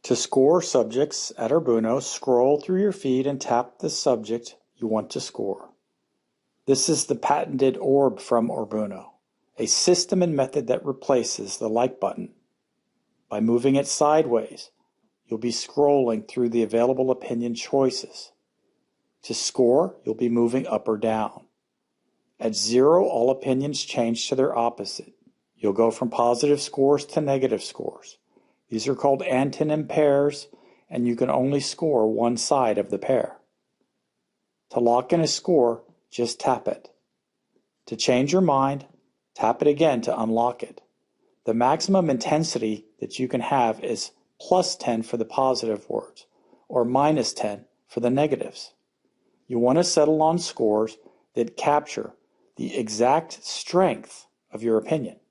To score subjects at Orbuno, scroll through your feed and tap the subject you want to score. This is the patented Orb from Orbuno, a system and method that replaces the like button. By moving it sideways, you'll be scrolling through the available opinion choices. To score, you'll be moving up or down. At 0, all opinions change to their opposite. You'll go from positive scores to negative scores. These are called antonym pairs, and you can only score one side of the pair. To lock in a score, just tap it. To change your mind, tap it again to unlock it. The maximum intensity that you can have is +10 for the positive words, or -10 for the negatives. You want to settle on scores that capture the exact strength of your opinion.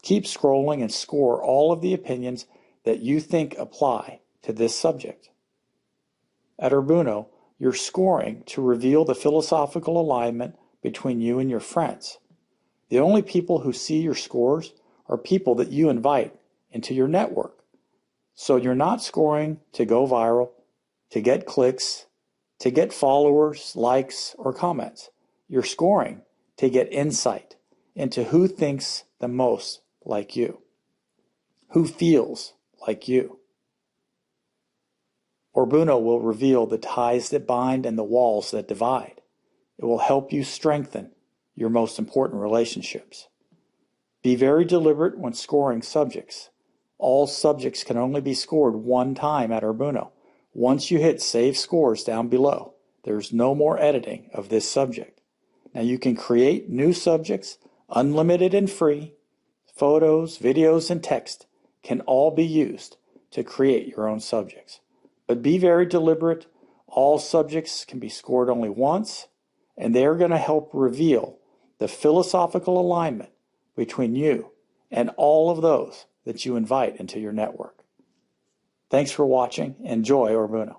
Keep scrolling and score all of the opinions that you think apply to this subject. At Orbuno, you're scoring to reveal the philosophical alignment between you and your friends. The only people who see your scores are people that you invite into your network. So you're not scoring to go viral, to get clicks, to get followers, likes, or comments. You're scoring to get insight into who thinks the most like you, who feels like you. Orbuno will reveal the ties that bind and the walls that divide. It will help you strengthen your most important relationships. Be very deliberate when scoring subjects. All subjects can only be scored one time at Orbuno. Once you hit Save Scores down below, there's no more editing of this subject. Now you can create new subjects, unlimited and free. Photos, videos, and text can all be used to create your own subjects. But be very deliberate. All subjects can be scored only once, and they're going to help reveal the philosophical alignment between you and all of those that you invite into your network. Thanks for watching. Enjoy Orbuno.